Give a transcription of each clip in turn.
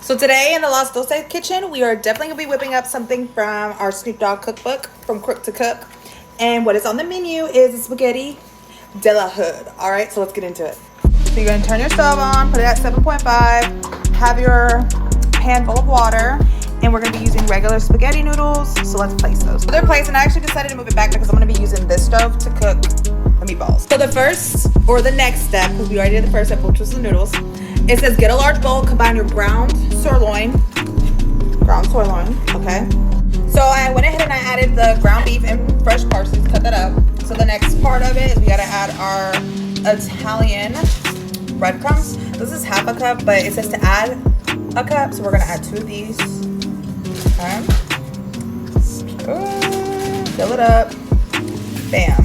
So today in the Los Dulces kitchen, we are definitely gonna be whipping up something from our Snoop Dogg cookbook, From Crook to Cook. And what is on the menu is spaghetti de la hood. All right, so let's get into it. So you're gonna turn your stove on, put it at 7.5, have your pan full of water, and we're gonna be using regular spaghetti noodles. So let's place those. So they're placed, and I actually decided to move it back because I'm gonna be using this stove to cook the meatballs. So the first, or the next step, because we already did the first step, which was the noodles. It says get a large bowl, combine your ground sirloin, okay? So I went ahead and I added the ground beef and fresh parsley, cut that up. So the next part of it is we gotta add our Italian breadcrumbs. This is half a cup, but it says to add a cup, so we're gonna add 2 of these. Okay. Fill it up. Bam.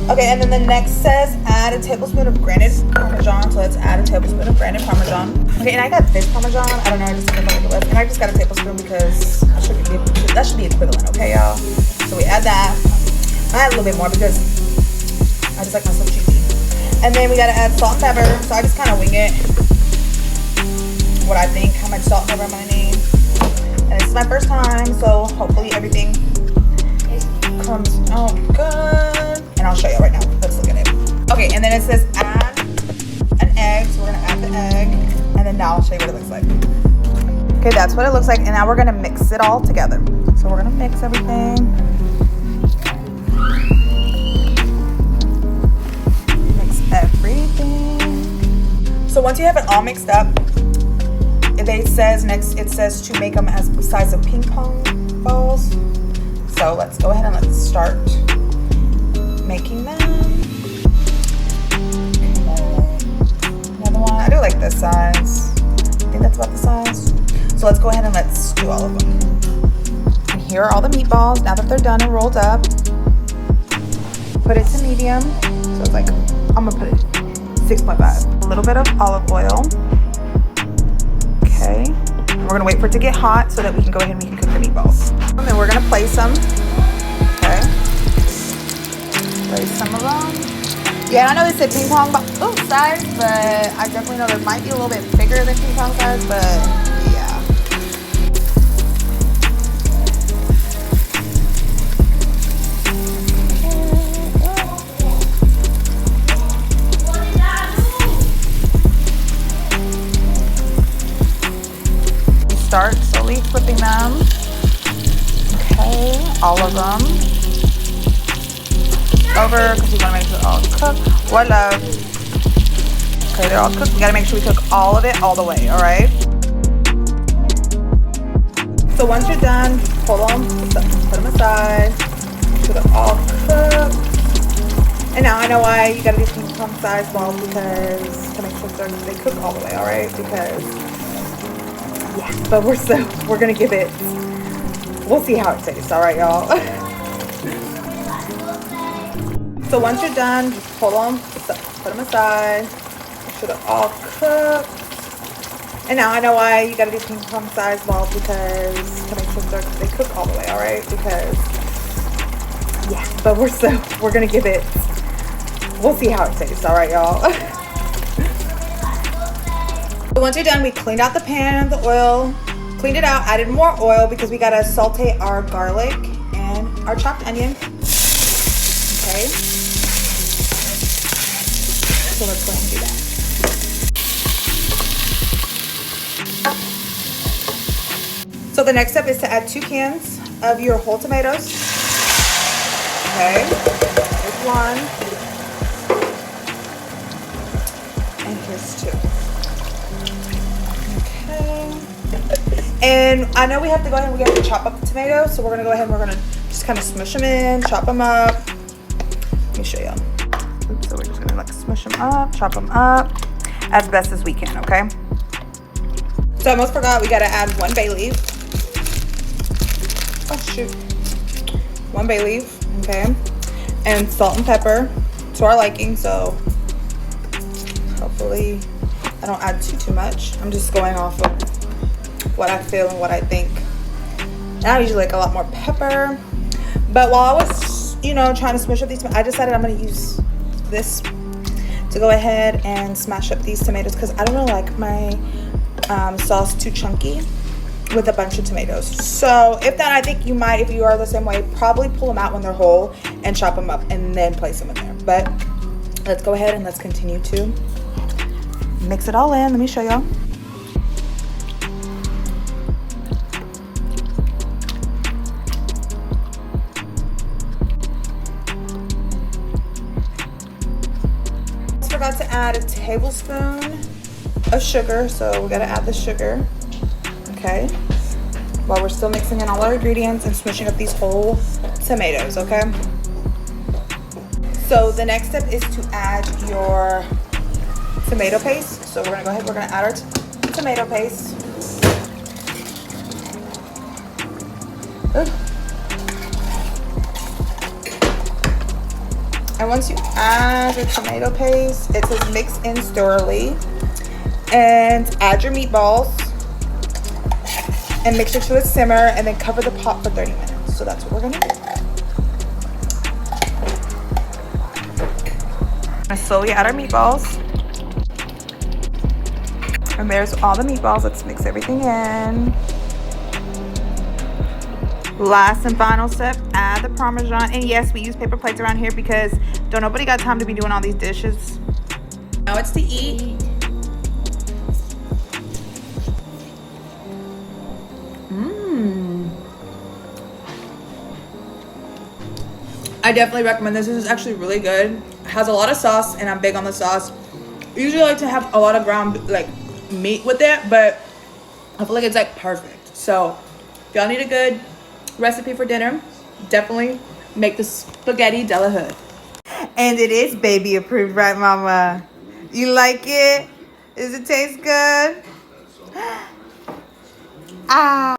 Okay, and then the next says add a tablespoon of grated Parmesan. So let's add a tablespoon of grated Parmesan. Okay, and I got this Parmesan. I don't know, I just didn't know what it was. And I just got a tablespoon because that should be equivalent, okay, y'all? So we add that. I add a little bit more because I just like my stuff cheesy. And then we gotta add salt and pepper. So I just kind of wing it. What I think, how much salt and pepper I'm gonna need. And this is my first time, so hopefully everything comes out good. And I'll show you right now. Let's look at it. Okay, and then it says add an egg. So we're gonna add the egg. And then now I'll show you what it looks like. Okay, that's what it looks like. And now we're gonna mix it all together. So we're gonna mix everything. Mix everything. So once you have it all mixed up, it says to make them as the size of ping pong balls. So let's go ahead and let's start making them. Another one. I do like this size. I think that's about the size. So let's go ahead and let's do all of them. And here are all the meatballs. Now that they're done and rolled up, put it to medium. So it's like, I'm gonna put it 6.5. A little bit of olive oil. Okay. And we're gonna wait for it to get hot so that we can go ahead and we can cook the meatballs. And then we're gonna place them. Okay. Place some of them. Yeah, I know they said ping pong size, but I definitely know there might be a little bit bigger than ping pong size, but yeah. Start slowly flipping them. Okay, all of them. Over, because we want to make sure they're all cooked. Voila. Okay, they're all cooked. We gotta make sure we cook all of it all the way, alright? So once you're done, hold on, put them aside. Make sure they're all cooked. And now I know why you gotta do ping pong size balls, because to make sure they cook all the way, alright? Because yeah, but we're gonna give it, we'll see how it tastes, alright, y'all? So once you're done, just hold on, put them aside, make sure they're all cooked. And now I know why you gotta do ping pong size balls, because to make sure they cook all the way, alright? Because yeah, but we're gonna give it, we'll see how it tastes, alright, y'all? So once you're done, we cleaned out the pan, the oil, cleaned it out, added more oil because we gotta saute our garlic and our chopped onion. Okay. So let's go ahead and do that. So the next step is to add 2 cans of your whole tomatoes. Okay. Here's 1. And here's 2. And I know we have to go ahead and we have to chop up the tomatoes, so we're gonna go ahead and we're gonna just kind of smush them in, chop them up. Let me show you. So we're just gonna like smush them up, chop them up as best as we can, okay? So I almost forgot, we gotta add 1 bay leaf. Oh shoot. 1 bay leaf, okay? And salt and pepper to our liking, so hopefully I don't add too much. I'm just going off of what I feel and what I think. And I usually like a lot more pepper. But while I was, trying to smush up these, I decided I'm gonna use this to go ahead and smash up these tomatoes because I don't know, like my sauce too chunky with a bunch of tomatoes. So if that, I think you might, if you are the same way, probably pull them out when they're whole and chop them up and then place them in there. But let's go ahead and let's continue to mix it all in. Let me show y'all. Forgot to add a tablespoon of sugar, so we gotta add the sugar. Okay, while we're still mixing in all our ingredients and smooshing up these whole tomatoes. Okay, so the next step is to add your tomato paste. So we're gonna go ahead, we're gonna add our tomato paste. Ooh. And once you add the tomato paste, it says mix in thoroughly. And add your meatballs. And make sure to let it simmer and then cover the pot for 30 minutes. So that's what we're gonna do. And slowly add our meatballs. And there's all the meatballs. Let's mix everything in. Last and final step, add the Parmesan. And yes, we use paper plates around here because don't nobody got time to be doing all these dishes. Now it's to eat. I definitely recommend this. This is actually really good. It has a lot of sauce and I'm big on the sauce. I usually like to have a lot of ground like meat with it, but I feel like it's like perfect. So if y'all need a good recipe for dinner, definitely make the spaghetti de la hood. And it is baby approved, right, mama? You like it? Does it taste good? Ah.